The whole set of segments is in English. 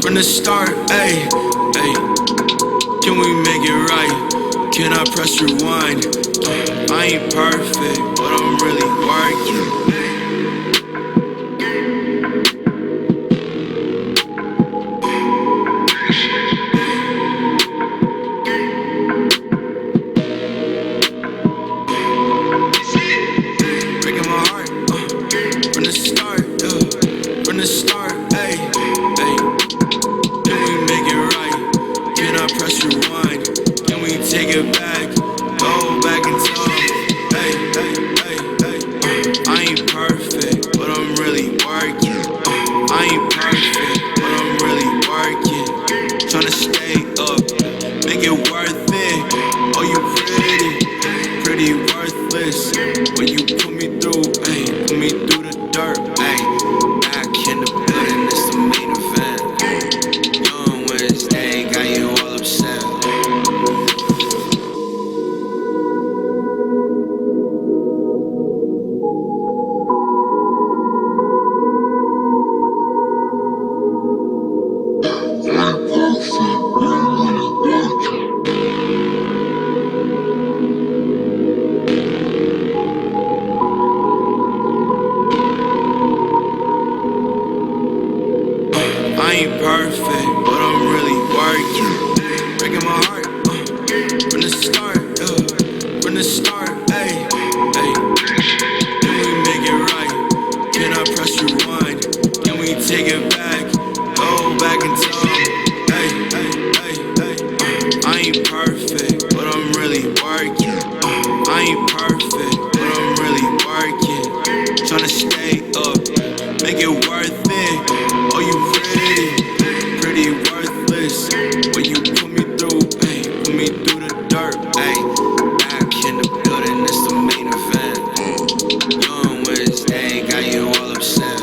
From the start, ayy, ayy. Can we make it right? Can I press rewind? I ain't perfect, but I'm really working. Breaking my heart, from the start, from the start, ayy, ayy. Can we make it right? Can I press rewind? Can we take it back? Go back in time. Hey, hey, hey, hey. I ain't perfect, but I'm really working. I ain't perfect, but I'm really working. Tryna stay up, make it worth it. Oh, you pretty worthless. When you put me through, hey, put me through the dirt, hey. Back in the building, it's the main event. Young Wednesday, got you all upset. I ain't perfect, but I'm really working. Breaking my heart, from the start, from the start, ayy, ayy. Can we make it right? Can I press rewind? Can we take it back? Go back in time. Hey, hey, hey, hey. I ain't perfect, but I'm really working. I ain't perfect, but I'm really working. Tryna stay up, make it worth it. Oh, you pretty worthless. When you put me through, ay, put me through the dirt, ay. Back in the building, it's the main event. Young Wednesday, got you all upset.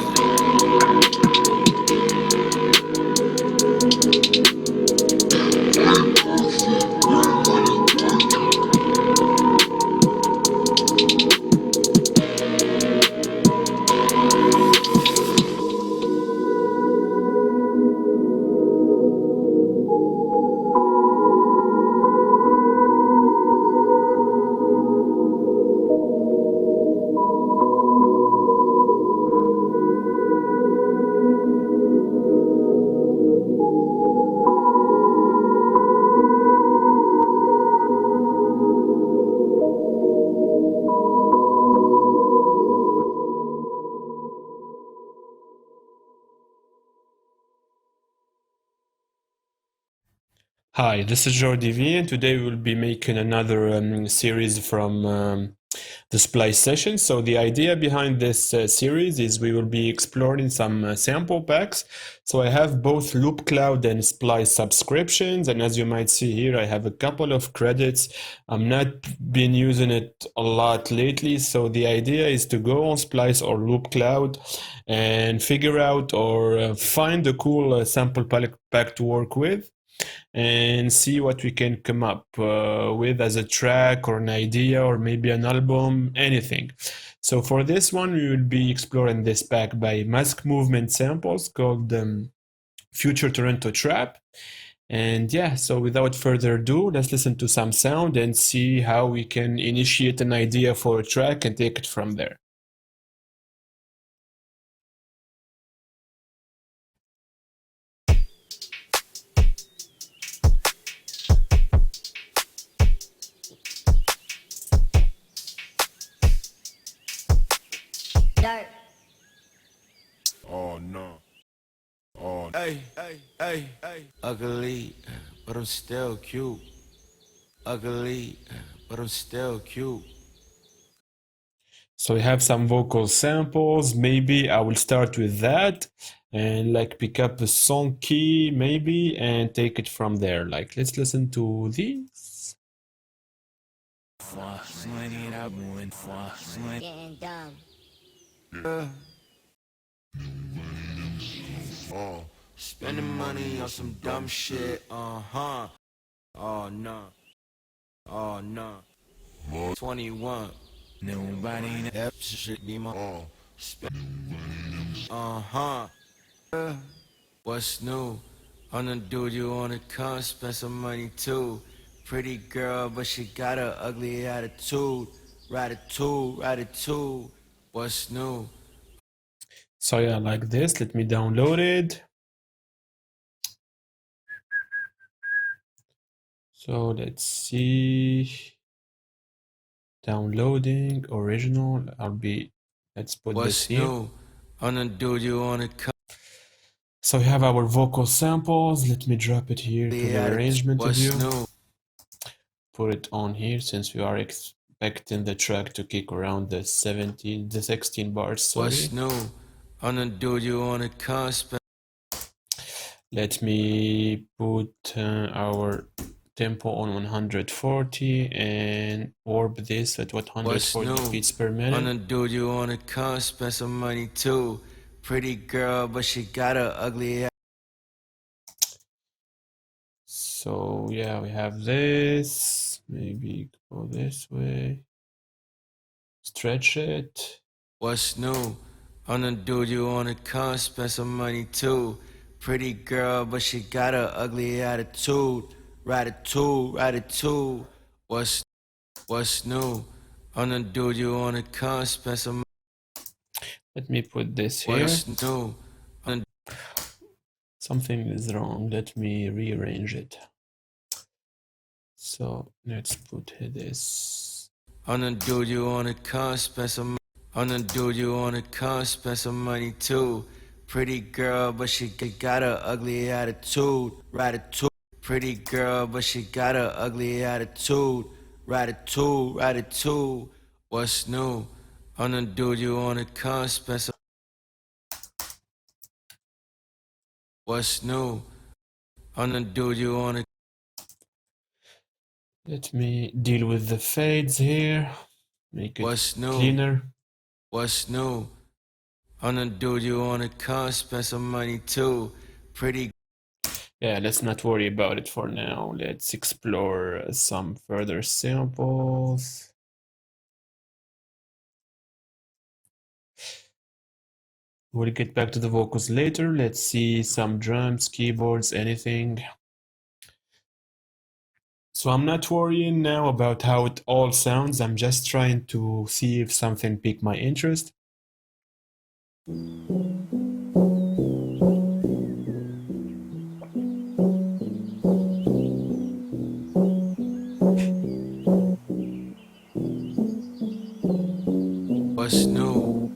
Hi, this is Jordi V, and today we'll be making another series from the Splice session. So the idea behind this series is we will be exploring some sample packs. So I have both Loopcloud and Splice subscriptions, and as you might see here, I have a couple of credits. I'm not been using it a lot lately, so the idea is to go on Splice or Loopcloud and figure out or find a cool sample pack to work with, and see what we can come up with as a track or an idea or maybe an album, anything. So for this one, we will be exploring this pack by Mask Movement Samples called Future Toronto Trap. And yeah, so without further ado, let's listen to some sound and see how we can initiate an idea for a track and take it from there. Oh no. Oh, Ugly, but I'm still cute. Ugly, but I'm still cute. So we have some vocal samples. Maybe I will start with that and like pick up the song key maybe and take it from there. Like let's listen to these. Getting dumb. Spending money on some dumb shit, uh-huh. Oh, no. Oh, no. 21. Nobody that should be my uh-huh. What's new? I'm the dude you wanna come spend some money too. Pretty girl, but she got a ugly attitude. Attitude. What's new? So yeah, like this. Let me download it. So let's see. Downloading original. Let's put this here. What's new? I'm the dude you wanna come. So we have our vocal samples. Let me drop it here to the arrangement view. New? Put it on here since we are expecting the track to kick around the 16 bars. Sorry. What's new? I'm the dude you wanna come spend. Let me put our tempo on 140 and warp this at 140 beats per minute. I'm the dude you wanna come spend some money too. Pretty girl, but she got a ugly. So yeah, we have this. Maybe go this way. Stretch it. What's new? I'm the dude you wanna come spend some money too. Pretty girl, but she got a ugly attitude. Attitude. What's new? I'm the dude you wanna come spend some. Let me put this here. What's new? Something is wrong. Let me rearrange it. So let's put this. I'm the dude you wanna come spend some. I'm the dude you wanna come spend some money too. Pretty girl, but she got a ugly attitude. Pretty girl, but she got a ugly attitude. Attitude. What's new? I'm the dude you wanna come spend some. What's new? I'm the dude you wanna. Let me deal with the fades here. Make it cleaner. What's new? I'm the dude you wanna come spend some money too. Pretty. Yeah, let's not worry about it for now. Let's explore some further samples. We'll get back to the vocals later. Let's see some drums, keyboards, anything. So I'm not worrying now about how it all sounds. I'm just trying to see if something piqued my interest. What's new?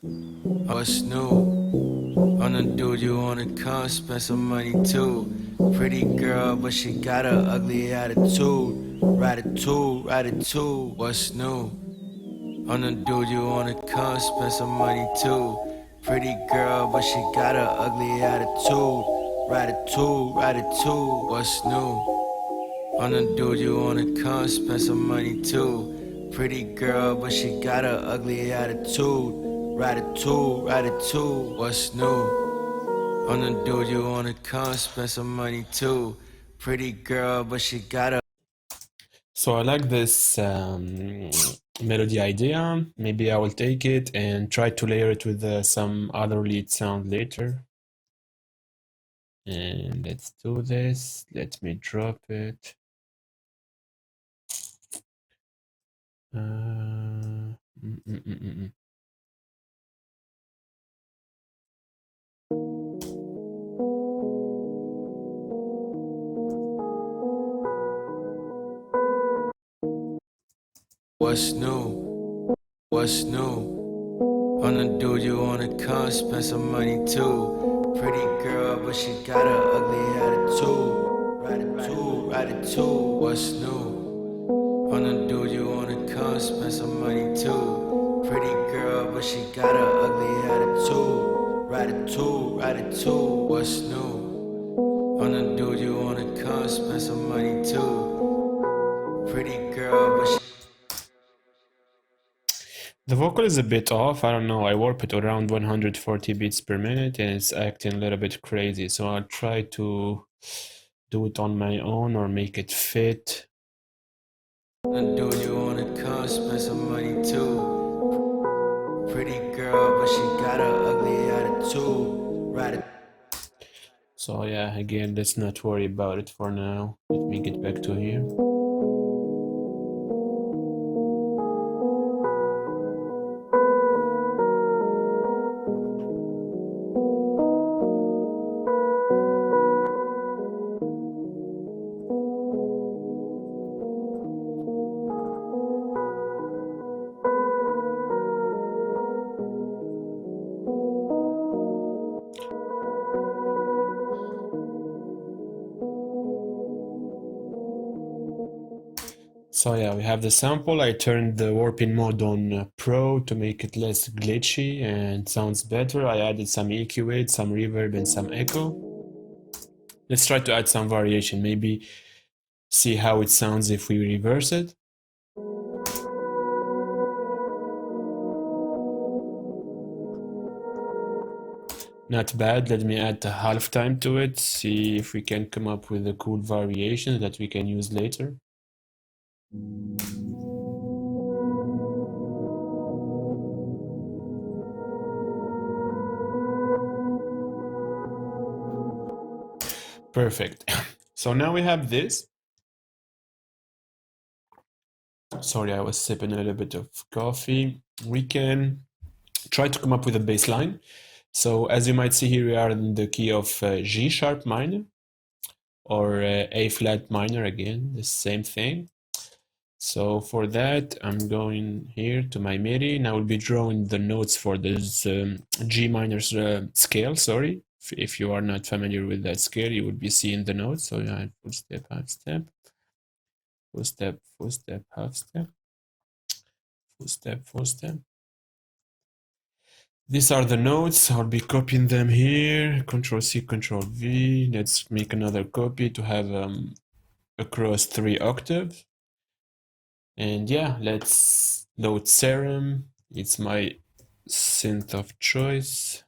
I'm the dude you wanna come spend some money too. Pretty girl, but she got a ugly attitude. Attitude. What's new? I'm the dude you wanna come spend some money too. Pretty girl, but she got a ugly attitude. Attitude. What's new? I'm the dude you wanna come spend some money too. Pretty girl, but she got a ugly attitude. Attitude. What's new? I'm the dude you wanna come spend some money too. Pretty girl, but she got a. So I like this melody idea. Maybe I will take it and try to layer it with some other lead sound later. And let's do this. Let me drop it. What's new? I'm the dude you wanna come spend some money too. Pretty girl, but she got an ugly attitude. What's new? Wanna do you wanna come spend some money too? Pretty girl, but she got an ugly attitude. What's new? Wanna do you wanna come spend some money too? Pretty girl, but she. The vocal is a bit off. I don't know. I warp it around 140 beats per minute and it's acting a little bit crazy. So I'll try to do it on my own or make it fit. Do you wanna come spend some money too? Pretty girl, but she got an ugly attitude. So yeah, again, let's not worry about it for now. Let me get back to here. So yeah, we have the sample. I turned the warping mode on Pro to make it less glitchy and sounds better. I added some EQ weight, some reverb, and some echo. Let's try to add some variation, maybe see how it sounds if we reverse it. Not bad. Let me add the halftime to it, see if we can come up with a cool variation that we can use later. Perfect. So now we have this. Sorry, I was sipping a little bit of coffee. We can try to come up with a bass line. So as you might see here, we are in the key of G sharp minor or A flat minor, again, the same thing. So for that, I'm going here to my MIDI and I will be drawing the notes for this G minor scale, sorry. If you are not familiar with that scale, you will be seeing the notes. So yeah, full step, half step, full step, full step, half step, full step, full step. These are the notes. I'll be copying them here. Control C, Control V. Let's make another copy to have across 3 octaves. And yeah, let's load Serum. It's my synth of choice.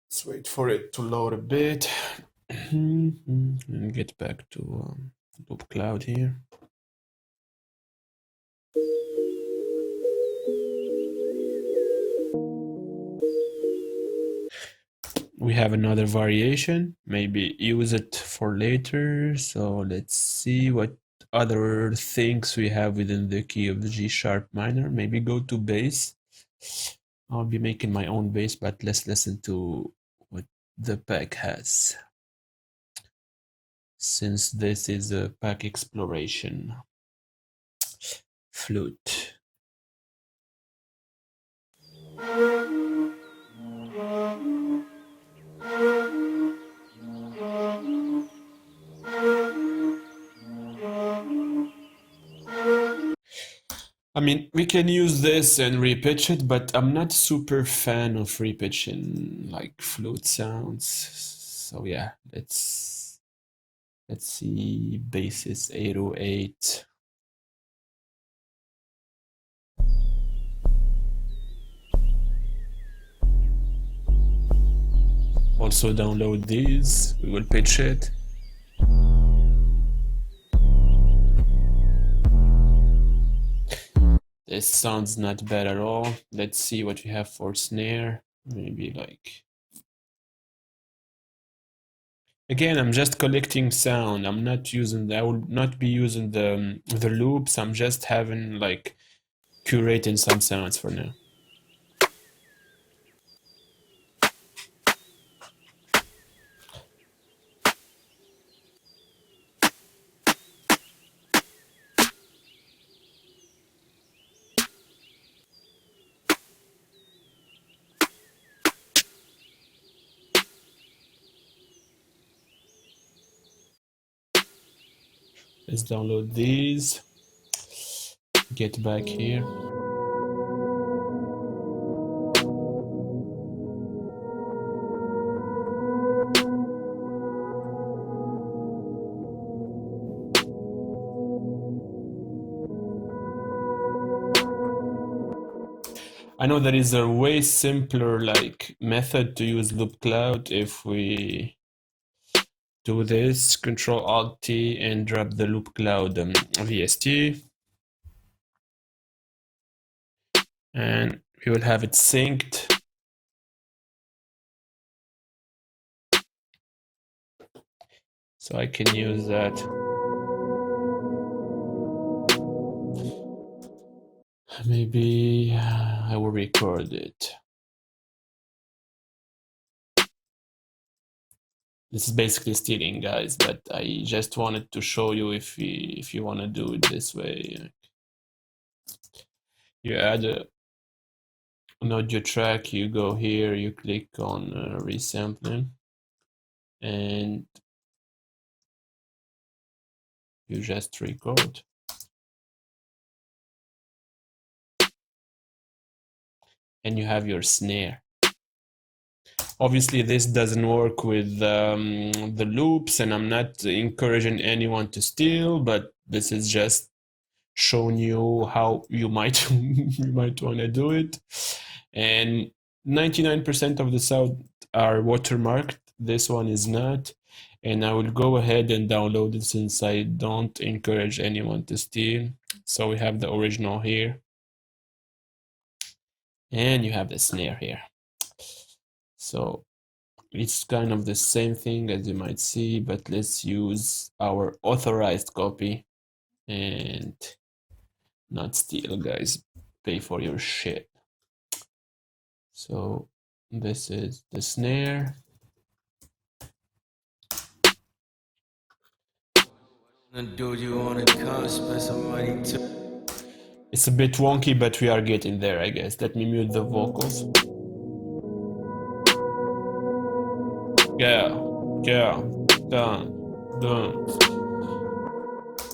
Let's wait for it to load a bit and get back to Loopcloud here. We have another variation, maybe use it for later. So let's see what other things we have within the key of the G sharp minor. Maybe go to bass. I'll be making my own bass, but let's listen to what the pack has, since this is a pack exploration. Flute. I mean, we can use this and repitch it, but I'm not super fan of repitching like flute sounds. So yeah, let's see, basis 808. Also download these, we will pitch it. This sounds not bad at all. Let's see what we have for snare. Maybe like... Again, I'm just collecting sound. I'm not using, I will not be using the loops. I'm just having like curating some sounds for now. Let's download these. Get back here. I know there is a way simpler method to use Loopcloud. If we do this, Control-Alt-T and drop the Loopcloud VST, and we will have it synced. So I can use that. Maybe I will record it. This is basically stealing, guys, but I just wanted to show you if you want to do it this way. You add an audio track, you go here, you click on resampling, and you just record. And you have your snare. Obviously, this doesn't work with the loops, and I'm not encouraging anyone to steal, but this is just showing you how you might you might want to do it. And 99% of the sound are watermarked. This one is not. And I will go ahead and download it since I don't encourage anyone to steal. So we have the original here. And you have the snare here. So it's kind of the same thing as you might see, but let's use our authorized copy and not steal, guys. Pay for your shit. So this is the snare. It's a bit wonky, but we are getting there, I guess. Let me mute the vocals. Yeah, done.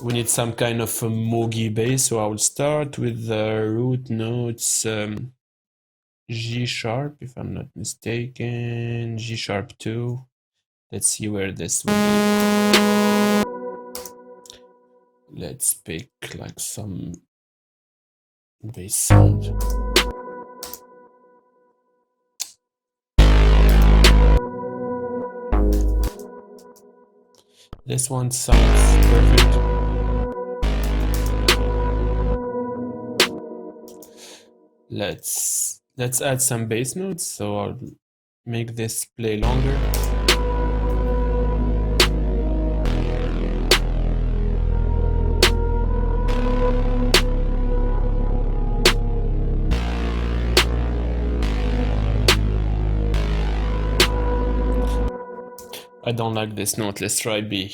We need some kind of a moogie bass, so I will start with the root notes G sharp, if I'm not mistaken, G sharp 2. Let's see where this will be. Let's pick like some bass sound. This one sounds perfect. Let's add some bass notes, so I'll make this play longer. I don't like this note. Let's try B.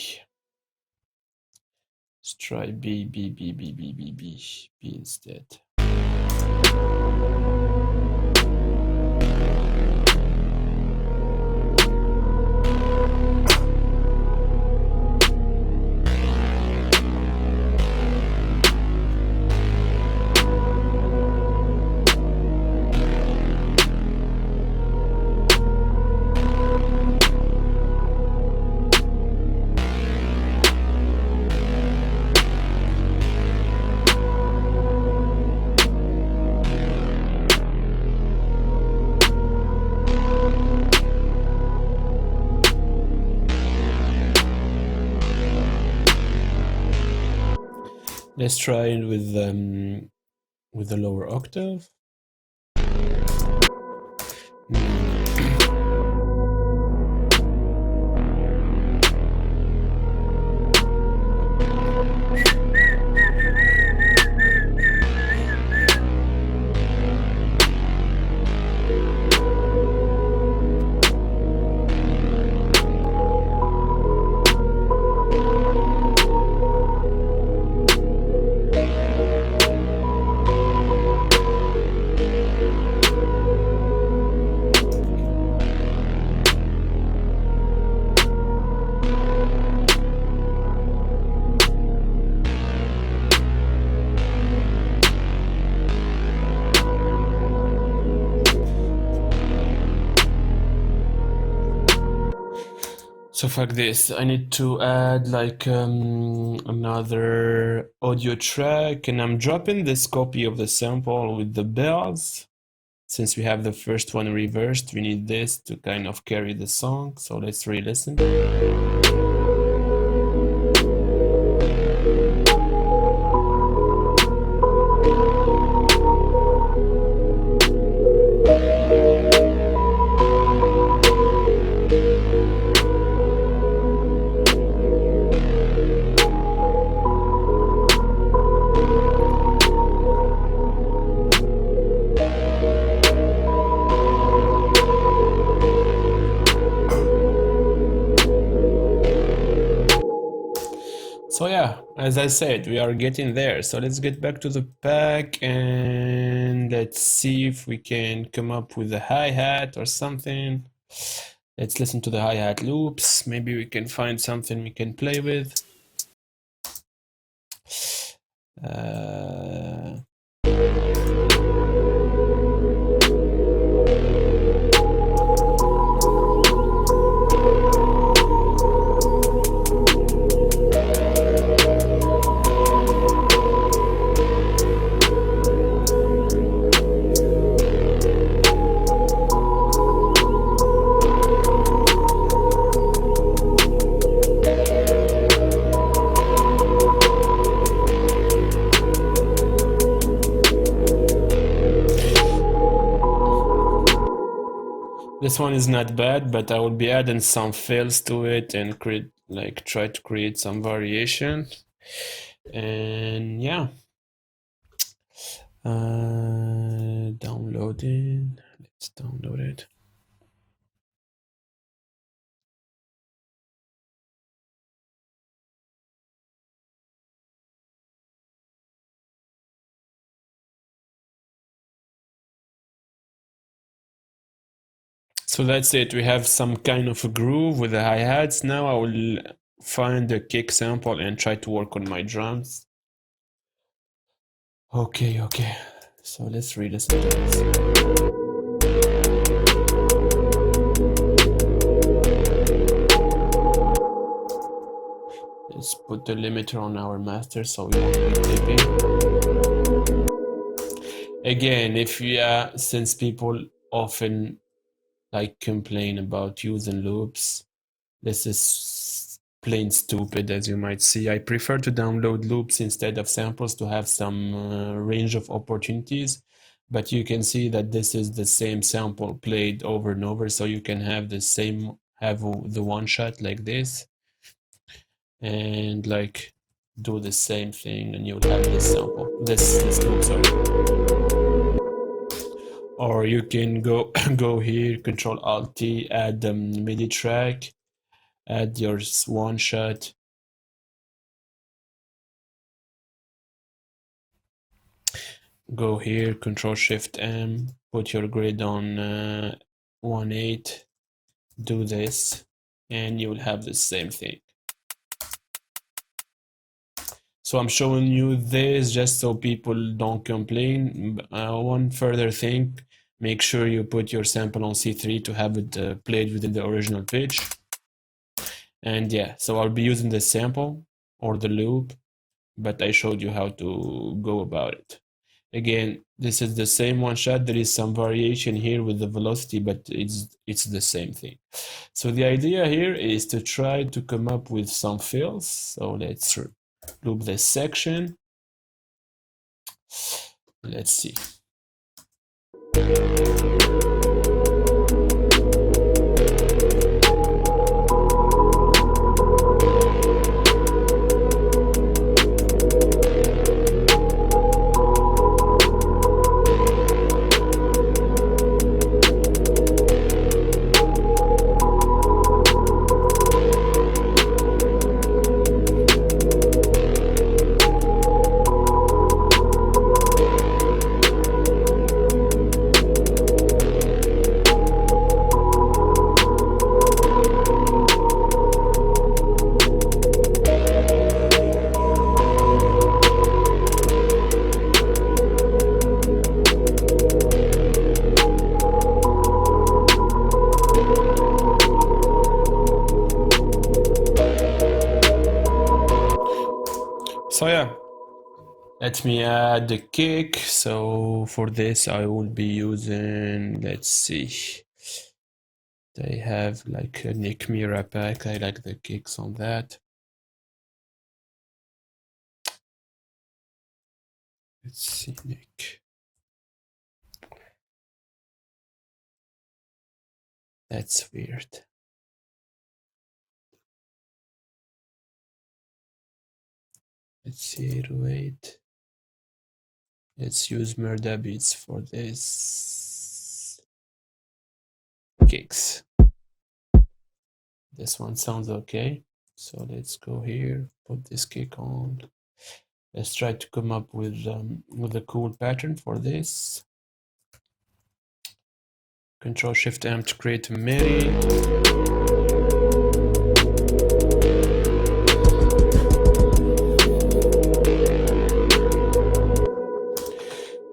Let's try B instead. Let's try it with the lower octave. So fuck this, I need to add like another audio track, and I'm dropping this copy of the sample with the bells. Since we have the first one reversed, we need this to kind of carry the song. So let's re-listen. So yeah, as I said, we are getting there. So let's get back to the pack and let's see if we can come up with a hi-hat or something. Let's listen to the hi-hat loops. Maybe we can find something we can play with. This one is not bad, but I will be adding some fills to it and try to create some variation. And yeah, downloading. Let's download it. So that's it. We have some kind of a groove with the hi-hats. Now I will find a kick sample and try to work on my drums. Okay. So let's re-listen to this. Let's put the limiter on our master so we won't be clipping. Again, since people often like complain about using loops, this is plain stupid, as you might see. I prefer to download loops instead of samples to have some range of opportunities, but you can see that this is the same sample played over and over, so you can have the one shot like this and like do the same thing, and you'll have this sample, this loop, sorry. Or you can go here, Control Alt T, add the MIDI track, add your one shot. Go here, Control Shift M, put your grid on 1/8, do this, and you will have the same thing. So I'm showing you this just so people don't complain. One further thing, make sure you put your sample on C3 to have it played within the original pitch. And yeah, so I'll be using the sample or the loop, but I showed you how to go about it. Again, this is the same one shot. There is some variation here with the velocity, but it's the same thing. So the idea here is to try to come up with some fills. So let's loop this section. Let's see. Let me add the kick. So for this, I will be using, let's see, they have like a Nick Mira pack. I like the kicks on that. Let's see, Nick. That's weird. Let's see, wait. Let's use Murda Beats for this. Kicks. This one sounds okay. So let's go here, put this kick on. Let's try to come up with a cool pattern for this. Control Shift M to create a MIDI.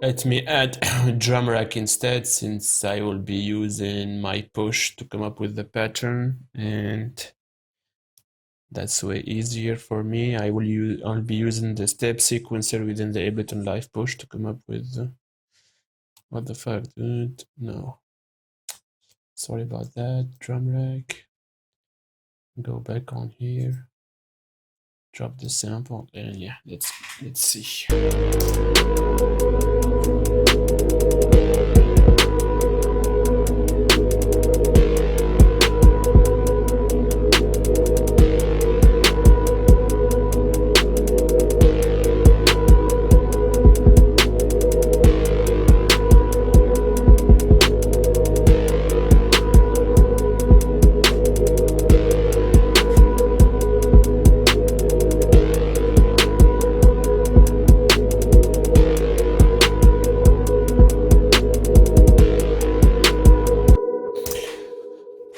Let me add drum rack instead, since I will be using my push to come up with the pattern, and that's way easier for me. I'll be using the step sequencer within the Ableton Live push to come up with what the fuck, dude? No. Sorry about that. Drum rack. Go back on here. Drop the sample, and yeah, let's see.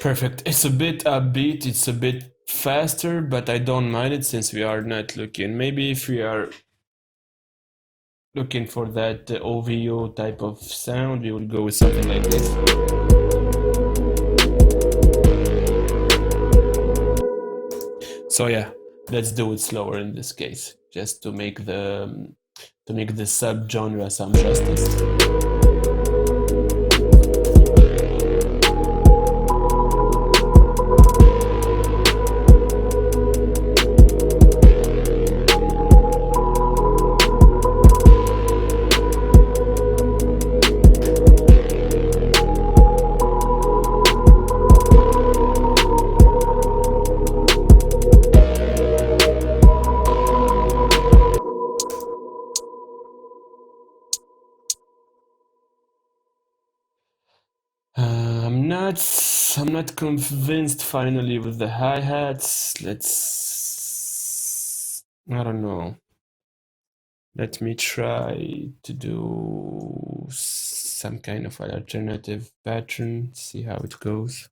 Perfect. It's a bit upbeat, it's a bit faster, but I don't mind it since we are not looking. Maybe if we are looking for that OVO type of sound, we will go with something like this. So yeah, let's do it slower in this case, just to make the sub-genre some justice. I'm not convinced finally with the hi-hats. I don't know. Let me try to do some kind of an alternative pattern, see how it goes.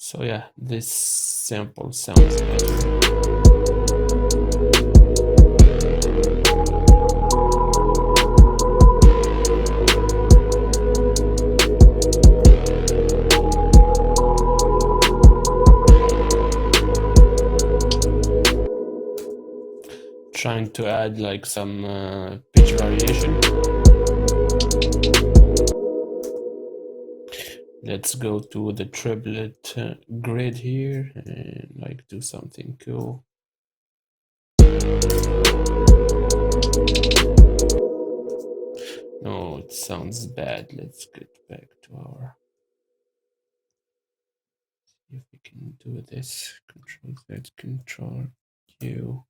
So yeah, this sample sounds better. Trying to add like some pitch variation. Let's go to the triplet grid here and like do something cool. No, it sounds bad. Let's get back to our. See if we can do this. Control Z, Control Q.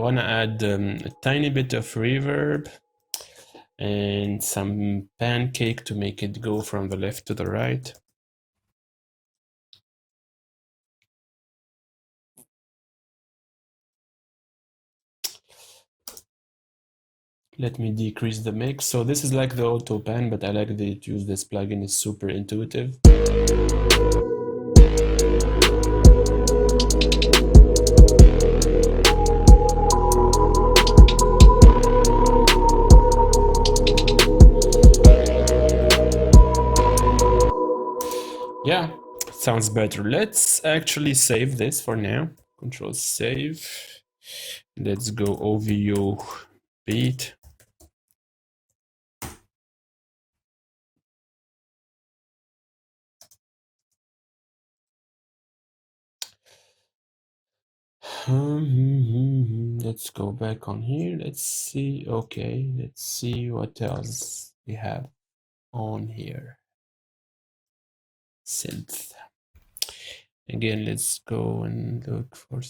want to add a tiny bit of reverb and some pancake to make it go from the left to the right. Let me decrease the mix. So this is like the auto pan, but I like that it use this plugin. It's super intuitive. Yeah, sounds better. Let's actually save this for now. Control save. Let's go OVO beat. Let's go back on here. Let's see. Okay, let's see what else we have on here. Synth. Again, let's go and look for.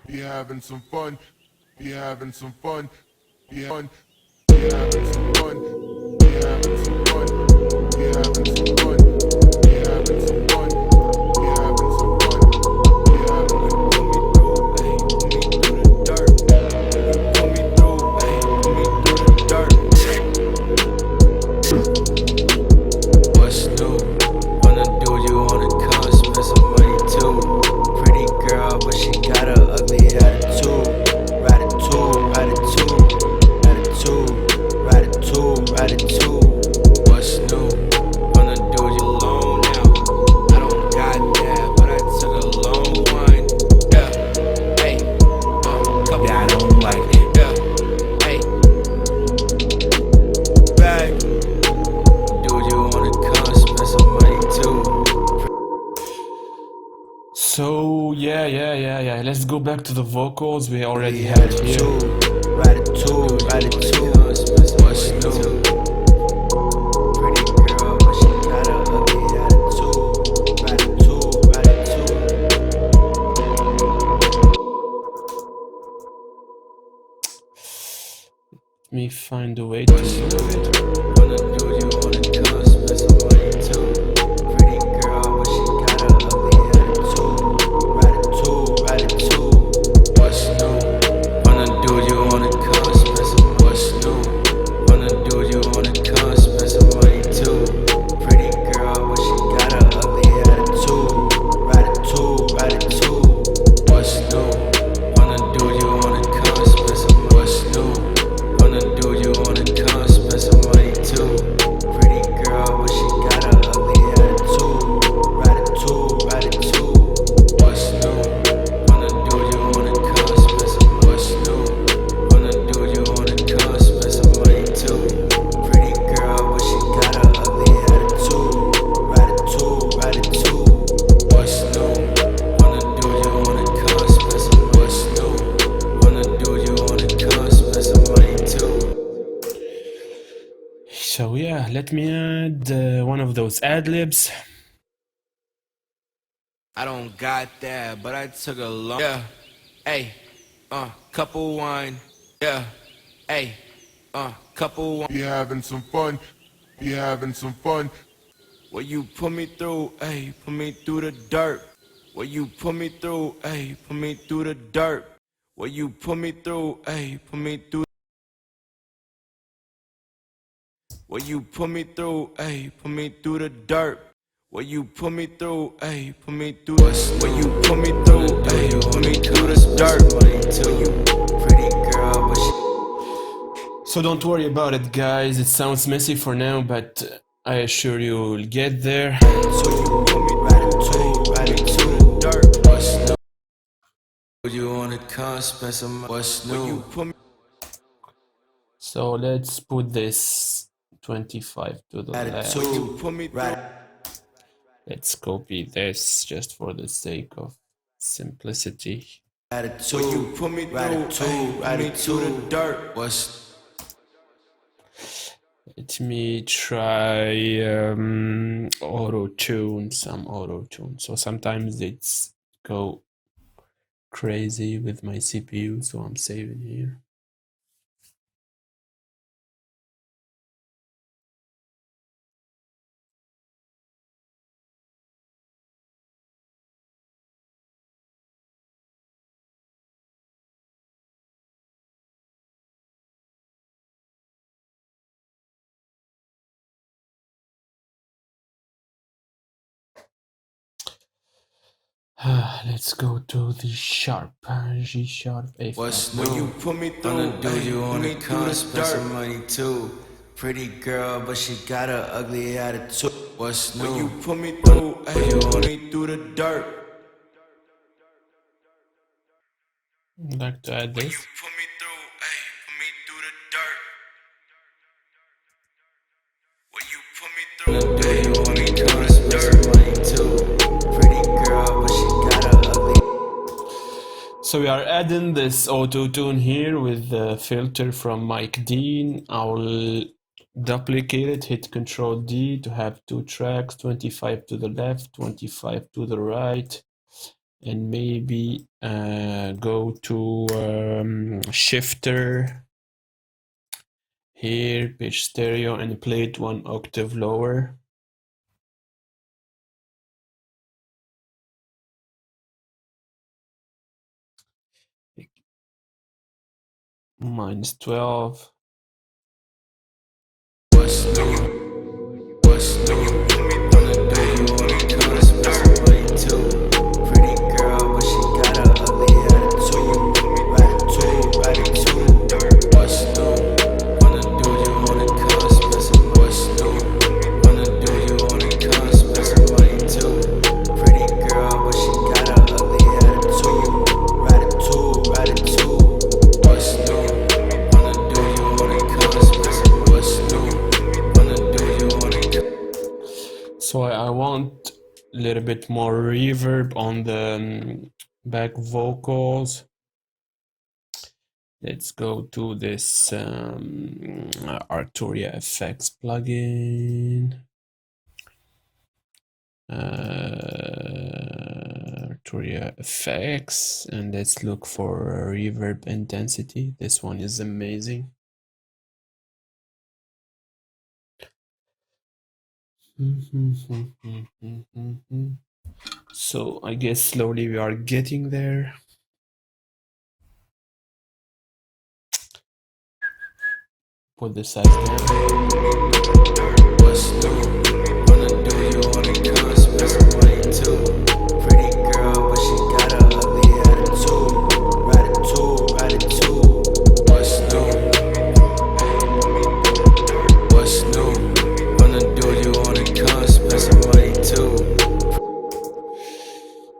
Be having some fun. Be having some fun. Be having some fun. Be having some fun. Be having some fun. Be having some fun. Be having some fun. Be having some Put me through, put me through the dirt. What's new? Wanna do you wanna come spend some money too? Pretty girl, but she got a ugly attitude. What's new? Wanna do you alone now? I don't got that, but I took a long one. Yeah, hey, couple I don't like it. Yeah, hey, back. Do you wanna come spend some money too? So yeah. Let's go back to the vocals we already had here. What's new? Pretty girl, but she got a ugly attitude. Let me find a way to move it. Wanna do you wanna come spend some money too? Pretty girl, but she got a ugly attitude. What's new? Wanna do you wanna come spend some what's new? Wanna do you wanna come spend some money too? Pretty girl, but she got a ugly attitude. What's new? Wanna do you wanna come spend some what's new? Wanna do you wanna come spend some money too? Pretty girl, but she got a ugly attitude. What's new? Wanna do you wanna come spend some what's new? Wanna do you wanna come spend some money too? Pretty girl, but she got a ugly attitude. What's new? Wanna do you wanna come spend some what's new? Wanna do you wanna come spend some money too? So yeah, let me add one of those ad libs. I don't got that, but I took a long. Yeah, hey, couple wine. Yeah, hey, couple wine. Be having some fun. Be having some fun. Well, you put me through, hey, put me through the dirt. Well, you put me through, hey, put me through the dirt. Well, you put me through, hey, put me through. Well, you put me through, hey, put me through the dirt. Well, you put me through, hey, put me through. Well, you put me through, hey, put me through the dirt. Pretty girl, but she. So don't worry about it, guys. It sounds messy for now, but I assure you we'll get there. You wanna come spend some what's new? So let's put this 25 to the left. Let's copy this just for the sake of simplicity. Attitude, you put me through the dirt. Let me try auto-tune, some auto-tune. So sometimes it's go crazy with my CPU, so I'm saving here. Let's go to the sharp, G sharp, A flat. What's new? When you put me through, do you on the con, spend some dirt. money too. Pretty girl, but she got an ugly attitude. What's new? When you put me through, put me through the dirt. I'd like to add this. Put me through, put me through the dirt. When you put me through, do you on the con, spend some money too. Pretty girl, but she got an ugly. So we are adding this auto-tune here with the filter from Mike Dean. I'll duplicate it, hit Control D to have two tracks, 25 to the left, 25 to the right, and maybe go to shifter here, pitch stereo, and play it one octave lower. -12. what's new? What's new? Do you on the con, spend some money too. Pretty girl, but she got an ugly attitude. Attitude. What's new? Do you on the con, spend some money. What's new? Do you on the con, spend some money too. Pretty girl, but she got an ugly attitude. Attitude. What's new? Do you on the con, spend some money. What's new? Do you on the con. So I want a little bit more reverb on the back vocals. Let's go to this Arturia effects plugin. Arturia effects, and let's look for reverb intensity. This one is amazing. So I guess slowly we are getting there. Put the size down. What's new? Do you on the con, spend some money too. Pretty girl, but she got an ugly attitude. What's new? What's new? Do you on the con, spend some money too.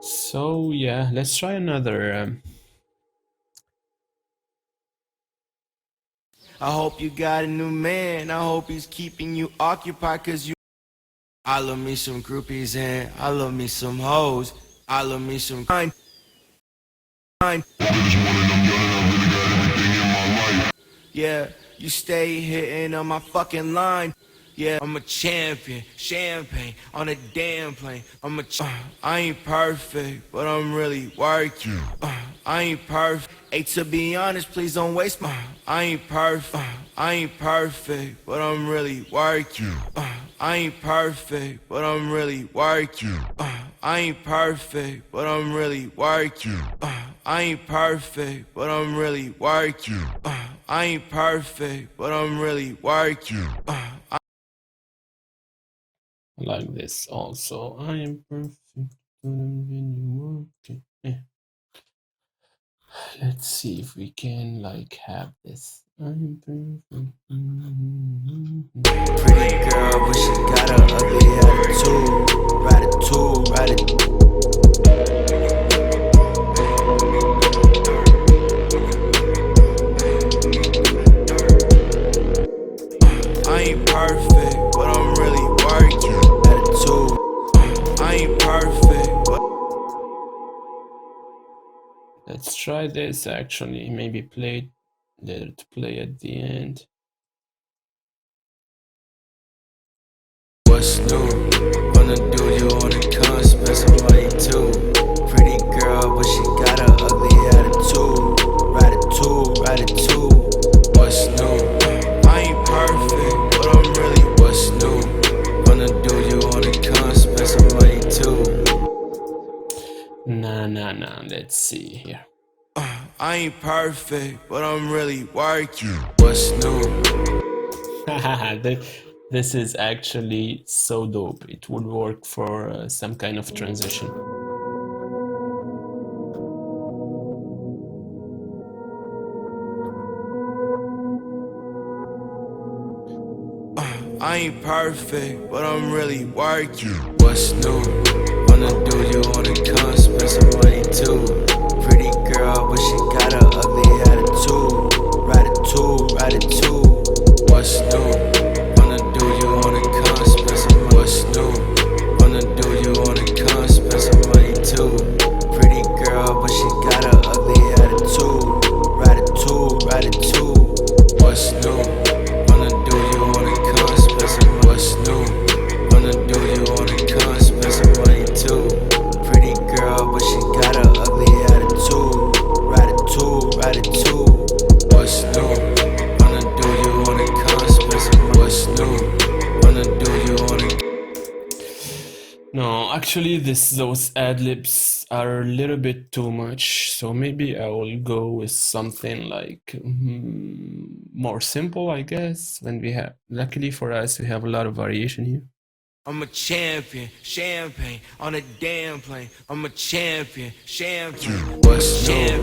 So yeah, let's try another. I hope you got a new man. I hope he's keeping you occupied, cause you. I love me some groupies and I love me some hoes. I love me some kind. Yeah, you stay hitting on my fucking line. Yeah, I'm a champion, champagne on a damn plane. I ain't perfect, but I'm really working. I ain't perfect. Hey, to be honest, please don't waste my. I ain't perfect. I ain't perfect, but I'm really working. I ain't perfect, but I'm really working. I ain't perfect, but I'm really working. I ain't perfect, but I'm really working. I ain't perfect, but I'm really working. Like this also. I am perfect when you work. Let's see if we can like have this. I'm perfect. Pretty girl, but she got an ugly attitude. I ain't perfect, but I'm really working. Attitude. I Let's try this actually. Maybe let it play at the end. What's new? Wanna do you wanna come spend some money too? Pretty girl, but she got an ugly attitude. Ride it too. What's new? I ain't perfect, but I'm really What's new? Wanna do you wanna come spend some money too? Nah. Let's see here. I ain't perfect, but I'm really working. What's new? This is actually so dope. It would work for some kind of transition. I ain't perfect, but I'm really working. What's new? Wanna do you wanna come spend some money too? Pretty girl, but she got an ugly attitude. Ride it too. What's new? Wanna do you wanna come spend some money? What's new? Wanna do you wanna come spend some money too? Pretty girl, but she got an ugly attitude. Ride it too. What's new? Wanna do you wanna come spend some money? What's new? Wanna do you wanna come spend some money too? Pretty girl, but she got an ugly attitude. Ride it too. What's new? Wanna do you wanna come spend some money? What's new? Wanna do you wanna? No, actually, those ad-libs are a little bit too much, so maybe I will go with something like more simple, I guess. Luckily for us, we have a lot of variation here. I'm a champion, champagne on a damn plane. I'm a champion, champagne. What's new?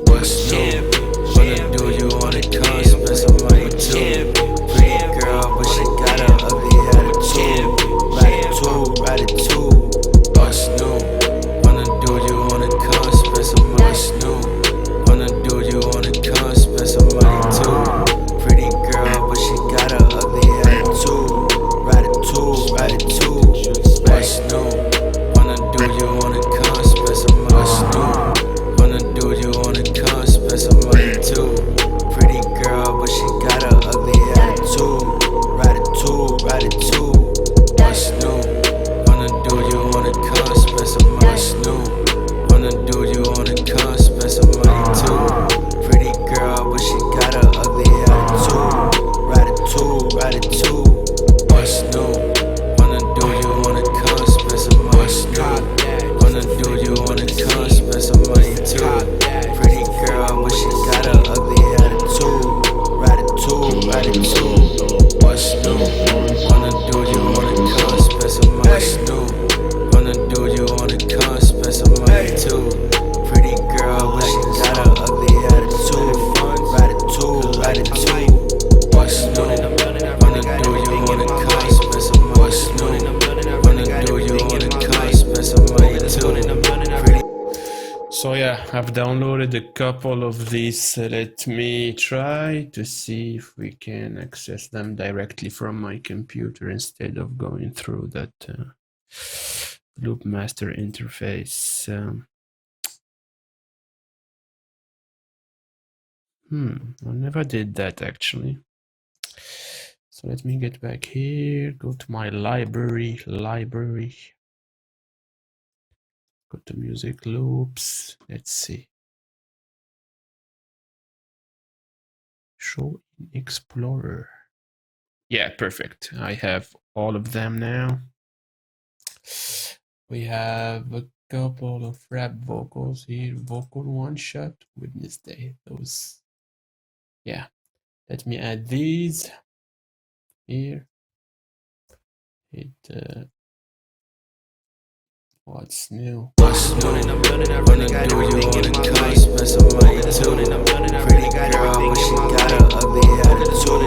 What's new? Wanna do you wanna come spend some money too? Pretty girl, but she got an ugly attitude. Ride it too. What's new? Wanna do you wanna come spend some money? What's new? Wanna do you wanna come spend some money too? Pretty girl, but she got an ugly attitude. Ride it too. What's new? Wanna do you wanna come spend some money? What's new? Wanna do you wanna come spend some money too? Pretty girl, but she got an ugly attitude. Ride it too. What's new? Wanna do you wanna come spend some money? What's new? Wanna do you wanna come spend some money too? Pretty girl, but she got an ugly attitude. Ride it too. What's new? Wanna do you wanna come spend some money? What's new? Wanna do you wanna come spend some money too? Pretty girl, but she got an ugly attitude. Ride it too. What's new? Wanna do you wanna come spend some money? What's new? Wanna do you wanna come spend some money too? Pretty girl, but she got an ugly attitude. Ride it too. What's new? Wanna do you wanna come spend some money? What's new? Wanna do you wanna come spend some money too? So yeah, I've downloaded a couple of these. Let me try to see if we can access them directly from my computer instead of going through that Loop Master interface. I never did that actually. So let me get back here, go to my library, go to music loops. Let's see. Show in Explorer. Yeah, perfect. I have all of them now. We have a couple of rap vocals here. Vocal one shot, Witness Day. Those. Yeah. Let me add these here. What's new? What's new? Wanna do you wanna come spend some money too? Pretty girl, but she got an ugly attitude.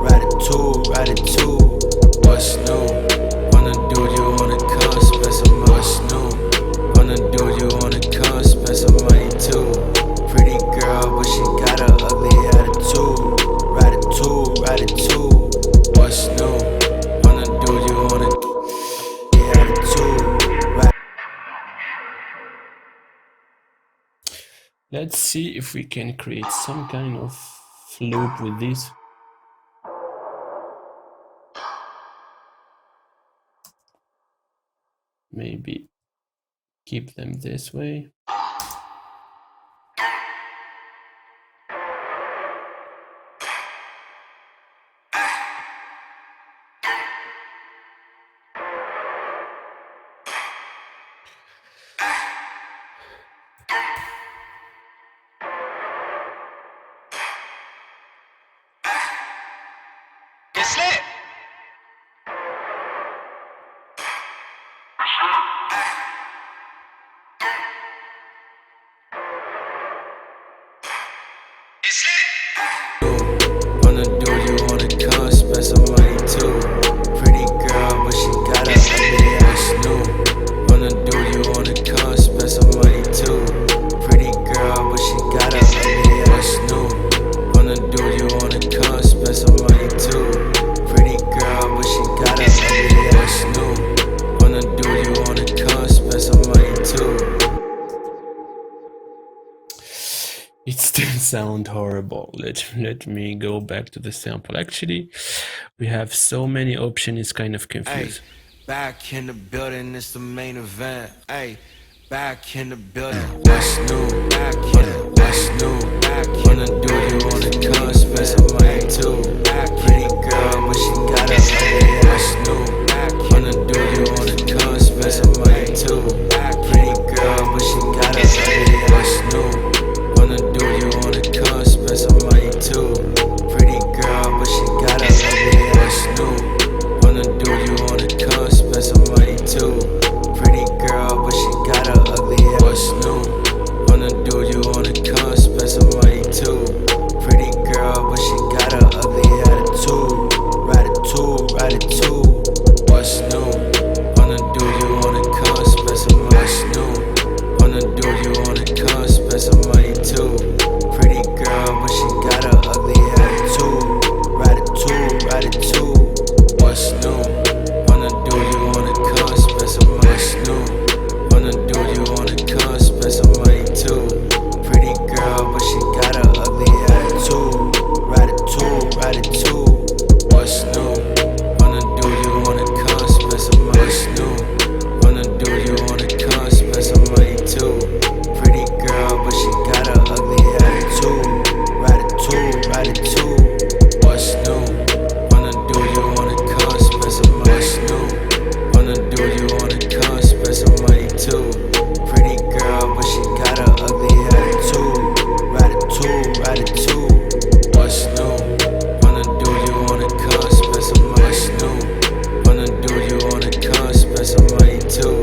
Ride it too. What's new? Wanna do you wanna come spend some money? What's new? Wanna do you wanna come spend some money too? Pretty girl, but she got an ugly attitude. Ride it too. What's new? Wanna do you wanna attitude? Let's see if we can create some kind of loop with this. Maybe keep them this way. It's lit. It's lit. Wanna do you wanna come spend some money too? Pretty girl, but she got a ugly ass new. Wanna do you wanna come spend some money too? Pretty girl, but she got a ugly ass new. Wanna do you wanna come spend some money too? Pretty girl, but she got a ugly ass new. Wanna do you wanna come spend some money too? It still sounds horrible. Let me go back to the sample. Actually, we have so many options, it's kind of confusing. Back in the building, it's the main event. Ay, back in the building. What's new? Back in it. What's new? Back wanna do you wanna come spend some money too? Back pretty girl, but she got a ugly ass new. Back wanna do you wanna come spend some money too? Back pretty girl, but she got a ugly ass new. Wanna do you wanna come spend some money too? Pretty girl, but she got a ugly ass new. Wanna do you wanna come spend some money too? Pretty girl, but she got a ugly ass new. Wanna do you wanna come spend some money too? Pretty girl, but she got a ugly attitude. Ride it too. What's new? Wanna do you wanna come spend some money new? Wanna do you wanna come spend some money too? Pretty girl, but she got a ugly attitude. Ride it too. What's new? Wanna do you wanna come spend some money new? Wanna do you wanna come spend some money too? Pretty girl, but she got a ugly attitude. Ride it too. What's new? Wanna do you wanna come spend some money new? Wanna do you wanna come spend some money too? Pretty girl, but she got a ugly attitude. Ride it too. What's new? Wanna do you wanna come spend some money new? Wanna do you wanna come spend some money too? Pretty girl, but she got a ugly attitude. Ride it too. What's new? Wanna do you wanna come spend some money new? Wanna do you wanna come spend some money too?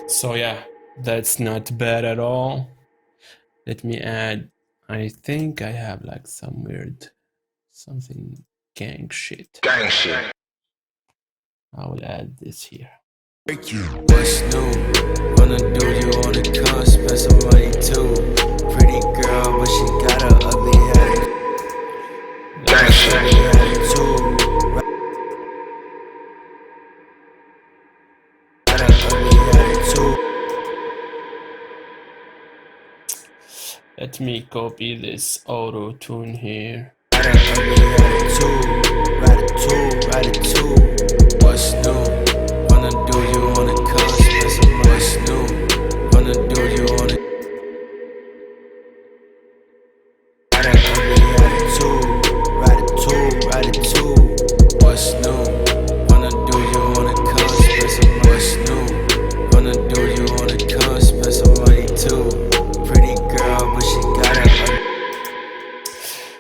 So yeah, that's not bad at all. Let me add, I think I have like some weird, something gang shit. Gang shit. I will add this here. What's new? Wanna do you wanna come spend some money too? Pretty girl, but she got a ugly attitude. Gang shit. Got a ugly attitude. Let me copy this auto tune here. Got a ugly attitude. Ride it too. What's new? Wanna do you wanna come spend some money new? Wanna do you wanna? Got a ugly attitude. Ride it too. What's new? Wanna do you wanna come spend some money new? Wanna do you wanna come spend some money too? Pretty girl, but she got a.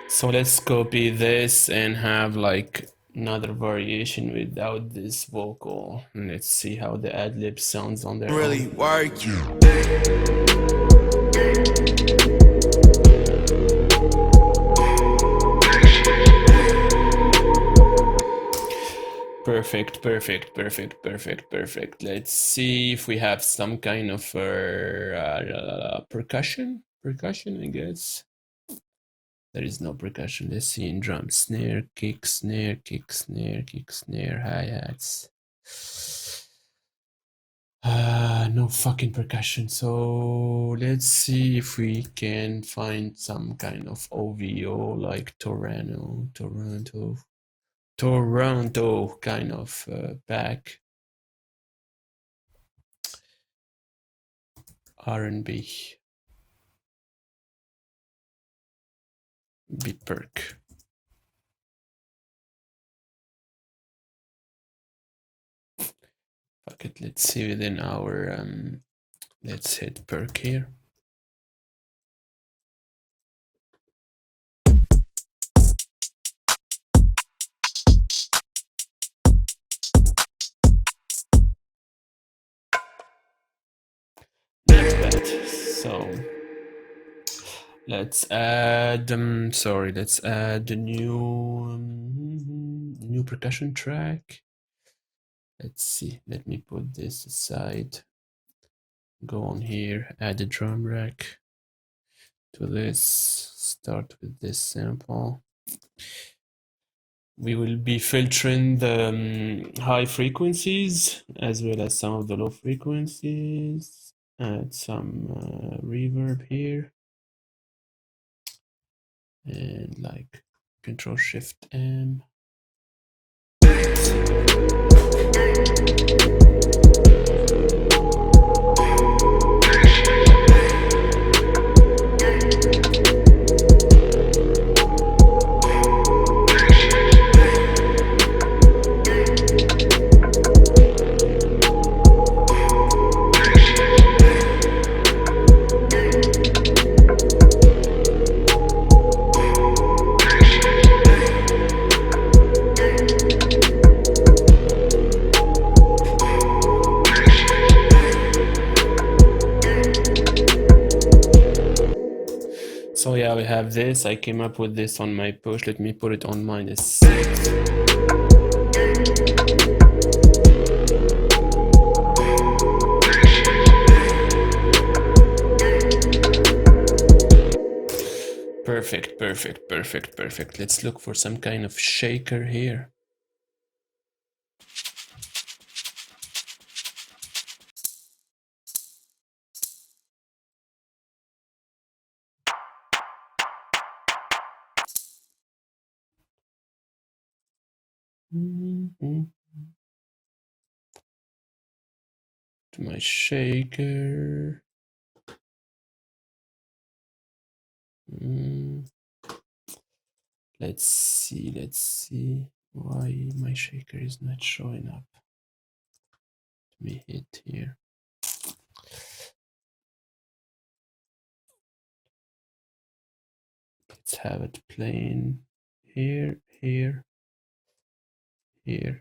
So let's copy this and have like another variation without this vocal. And let's see how the ad-lib sounds on there. Really work you. Perfect. Let's see if we have some kind of percussion, I guess. There is no percussion. Let's see in drum, snare, kick, snare, hi-hats. No fucking percussion. So let's see if we can find some kind of OVO like Toronto kind of back R&B beat perk. Fuck it, let's see within our let's hit perk here. Not bad. So let's add let's add the new percussion track. Let's see, let me put this aside. Go on here, add a drum rack to this, start with this sample. We will be filtering the high frequencies as well as some of the low frequencies. Add some reverb here. And like Control Shift M. So yeah, we have this. I came up with this on my push. Let me put it on -6. Perfect, perfect, perfect, perfect. Let's look for some kind of shaker here. To my shaker. Let's see why my shaker is not showing up. Let me hit here. Let's have it playing here, here, here.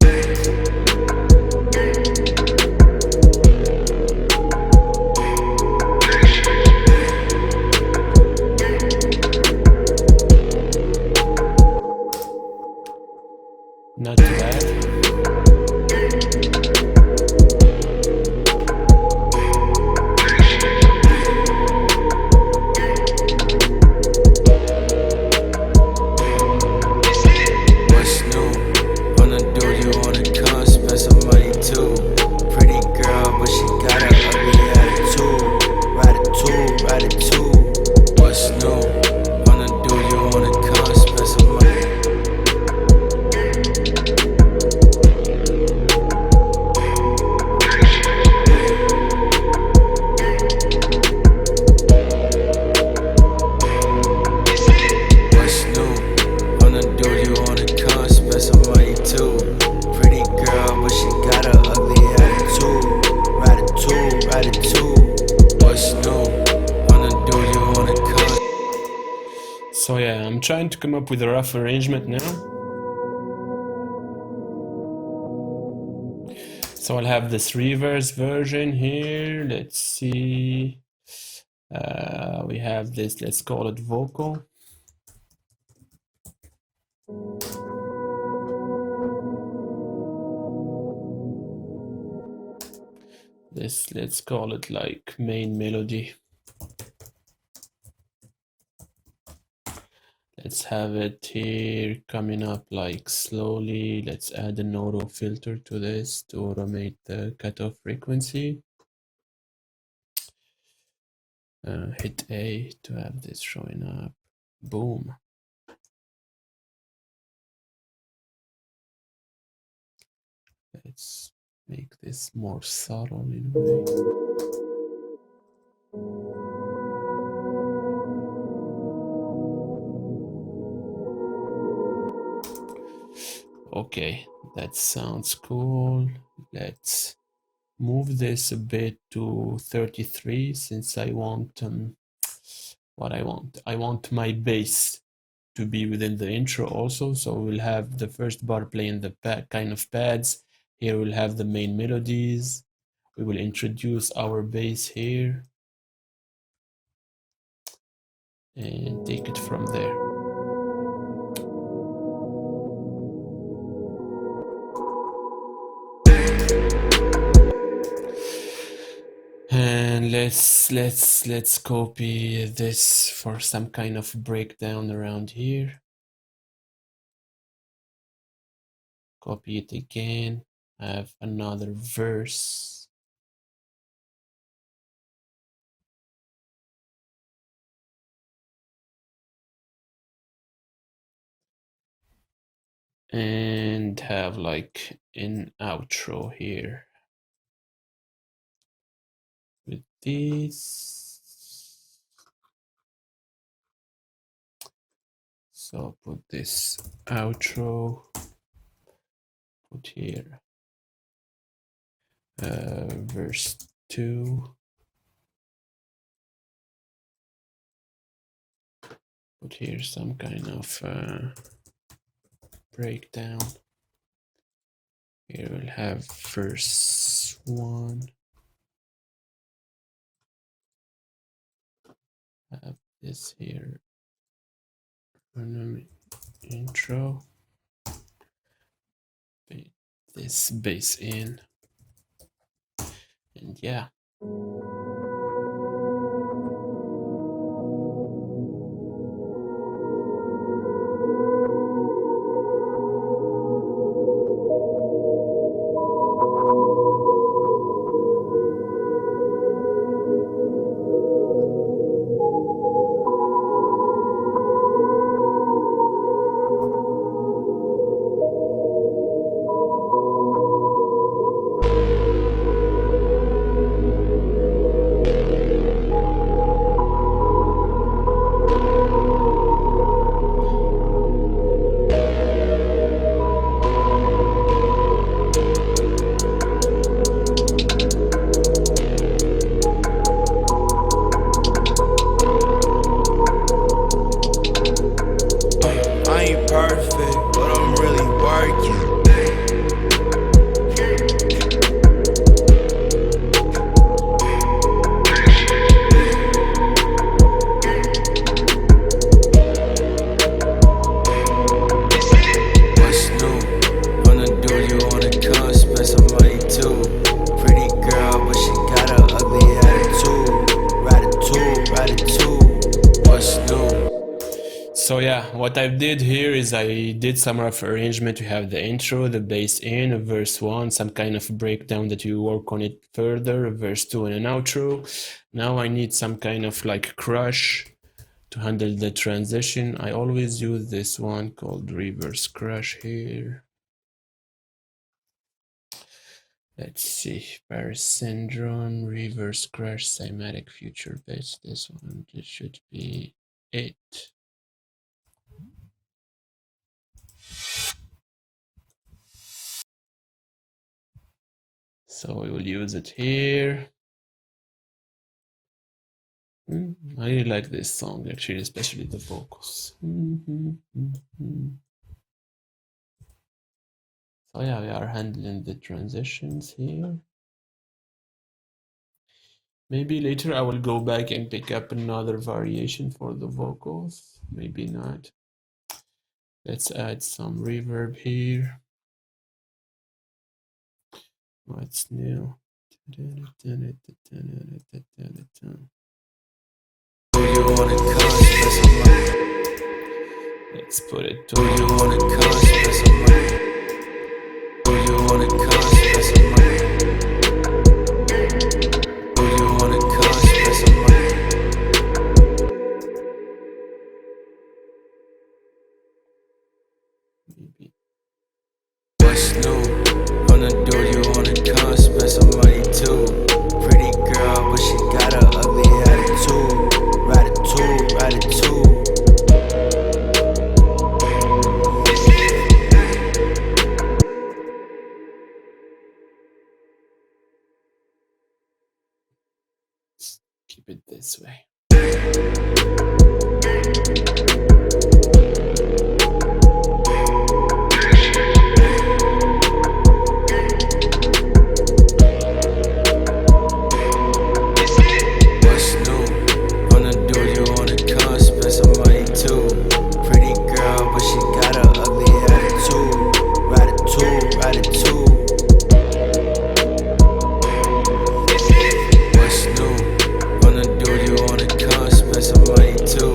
Not too bad. What's new? Wanna do you wanna come spend some money too? Pretty girl, but she got an ugly attitude. Ride it too. What's new? Wanna do you wanna come spend some money? What's new? Wanna do you wanna come spend some money too? Pretty girl, but she got an ugly attitude. Ride it too. What's new? Wanna do you wanna come? So yeah, I'm trying to come up with a rough arrangement now. So I'll have this reverse version here. Let's see. We have this, let's call it vocal. This, let's call it like main melody. Let's have it here coming up like slowly. Let's add an auto filter to this to automate the cutoff frequency. Hit A to have this showing up. Boom. Let's make this more subtle in a way. Okay, that sounds cool. Let's move this a bit to 33 since I want what I want my bass to be within the intro also. So we'll have the first bar playing the kind of pads. Here we'll have the main melodies. We will introduce our bass here and take it from there. And let's copy this for some kind of breakdown around here. Copy it again. Have another verse. And have like an outro here. With this. So put this outro, put here verse 2, put here some kind of breakdown. Here we'll have verse 1. Have this here, intro, put this bass in, and yeah. So yeah, what I did here is I did some rough arrangement to have the intro, the bass in, verse 1, some kind of breakdown that you work on it further, verse 2 and an outro. Now I need some kind of like crush to handle the transition. I always use this one called reverse crush here. Let's see, Paris Syndrome, reverse crush, cymatic future bass. This one, this should be it. So we will use it here. I really like this song actually, especially the vocals. So yeah, we are handling the transitions here. Maybe later I will go back and pick up another variation for the vocals. Maybe not. Let's add some reverb here. What's new? Let's put it to you wanna come spend some money. Do you wanna come spend some money? Do you wanna come spend some money? it this way. What's new? Wanna do you wanna come spend some money too? Pretty girl, but she got a ugly attitude. Ride it too. What's new? Wanna do you wanna come spend some money too?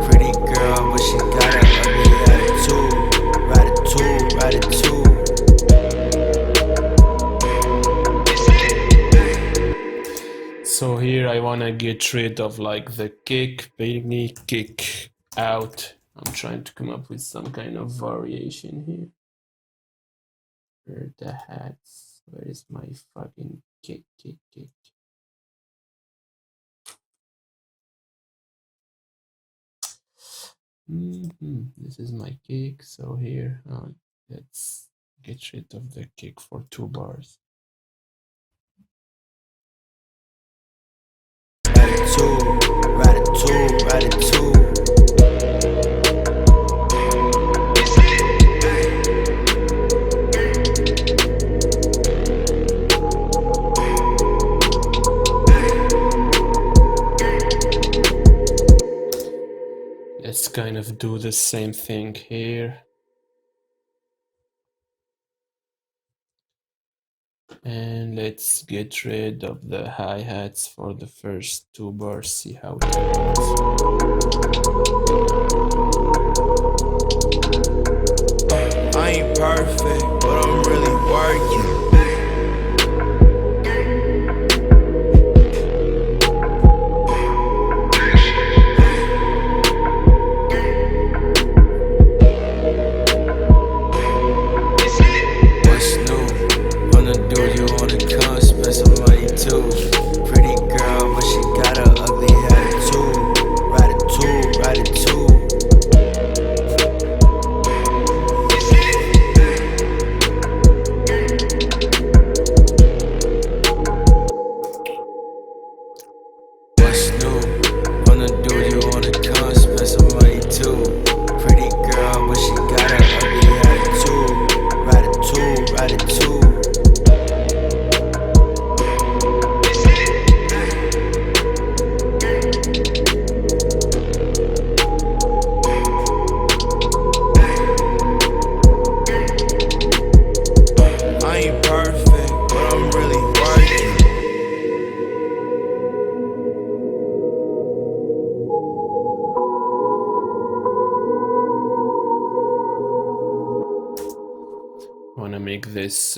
Pretty girl, but she got a ugly attitude. Ride it too. So here I wanna get rid of like the kick, baby, kick out. I'm trying to come up with some kind of variation here. Where are the hats? Where is my fucking kick? This is my kick. So here, let's get rid of the kick for 2 bars. Ride it too. Let's kind of do the same thing here. And let's get rid of the hi-hats for the first 2 bars, see how it goes. I ain't perfect, but I'm really working. What's new? Wanna do you wanna come spend some money too? Pretty girl, but she got a ugly attitude. Ride it too. What's new? Wanna do you wanna come spend some money too? Pretty girl, but she got a ugly attitude. Ride it too. I ain't perfect, but I'm really working. Wanna make this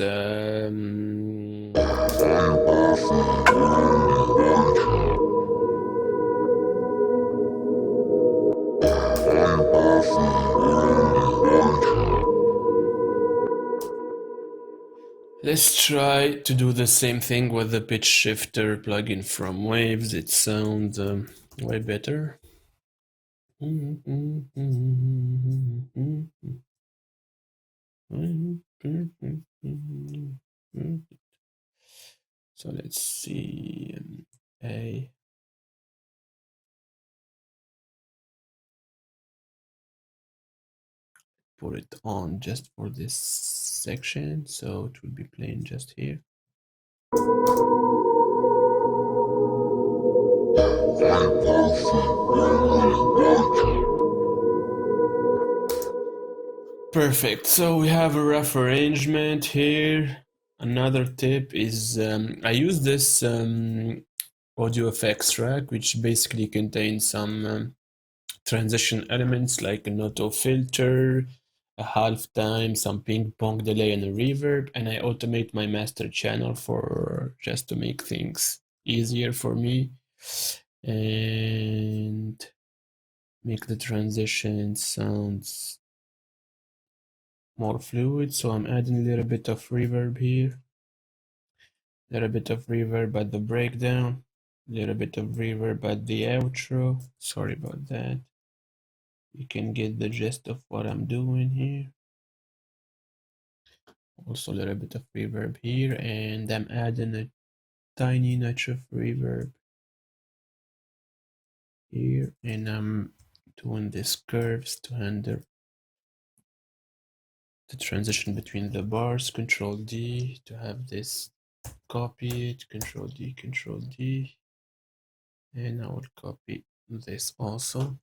let's try to do the same thing with the pitch shifter plugin from Waves. It sounds way better. So let's see. A put it on just for this section, so it will be playing just here. Perfect. So we have a rough arrangement here. Another tip is I use this audio effects track, which basically contains some transition elements like an auto filter, a halftime, some ping pong delay, and a reverb. And I automate my master channel for just to make things easier for me and make the transition sounds more fluid. So I'm adding a little bit of reverb here, a little bit of reverb at the breakdown, a little bit of reverb at the outro. Sorry about that. You can get the gist of what I'm doing here. Also a little bit of reverb here, and I'm adding a tiny notch of reverb here, and I'm doing these curves to handle the transition between the bars. Control D to have this copy it, Control D, and I will copy this also.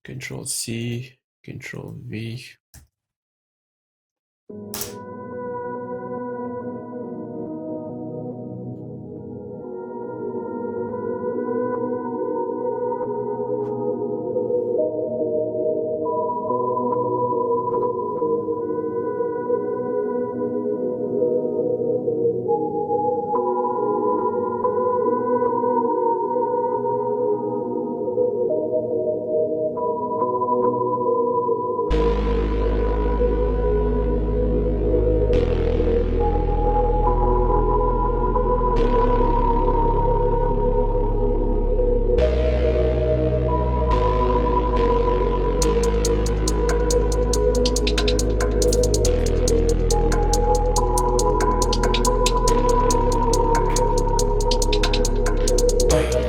Control C, Control V.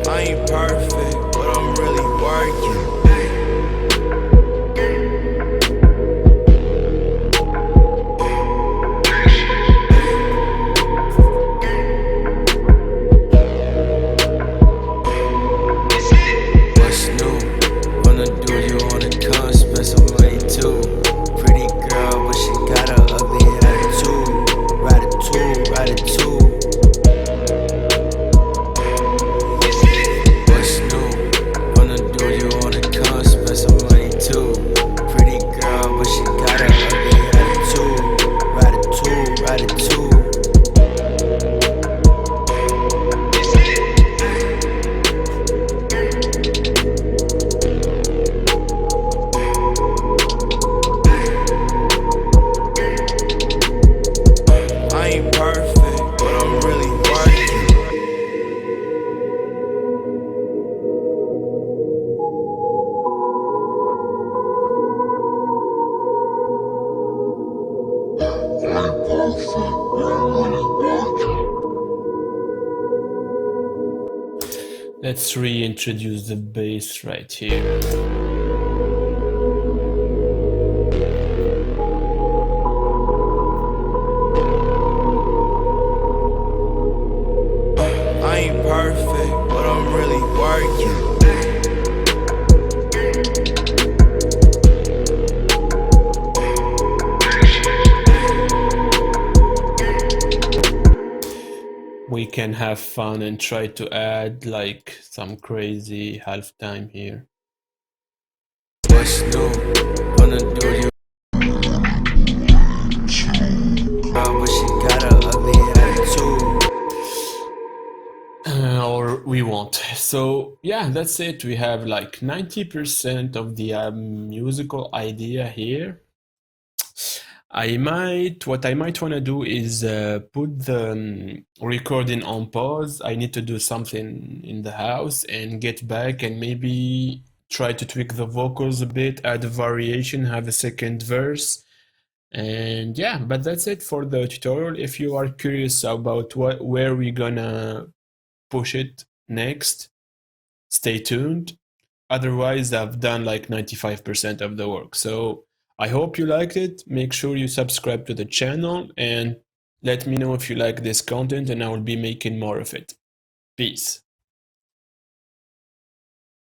I ain't perfect, but I'm really working. What's new? Wanna do you wanna come spend some money too? Pretty girl, but she got a ugly attitude. Attitude. What's new? Wanna do you wanna come spend some money too? Pretty girl, but she got a ugly attitude. I ain't perfect, but I'm really working. Let's reintroduce the bass right here. I ain't perfect, but I'm really working. We can have fun and try to add like some crazy halftime here. What's new? Wanna do you but she got a ugly attitude. Or we won't. So yeah, that's it. We have like 90% of the musical idea here. What I might want to do is put the recording on pause. I need to do something in the house and get back and maybe try to tweak the vocals a bit, add a variation, have a second verse. And yeah, but that's it for the tutorial. If you are curious about where we're gonna push it next, stay tuned. Otherwise, I've done like 95% of the work. So I hope you liked it. Make sure you subscribe to the channel and let me know if you like this content, and I will be making more of it. Peace.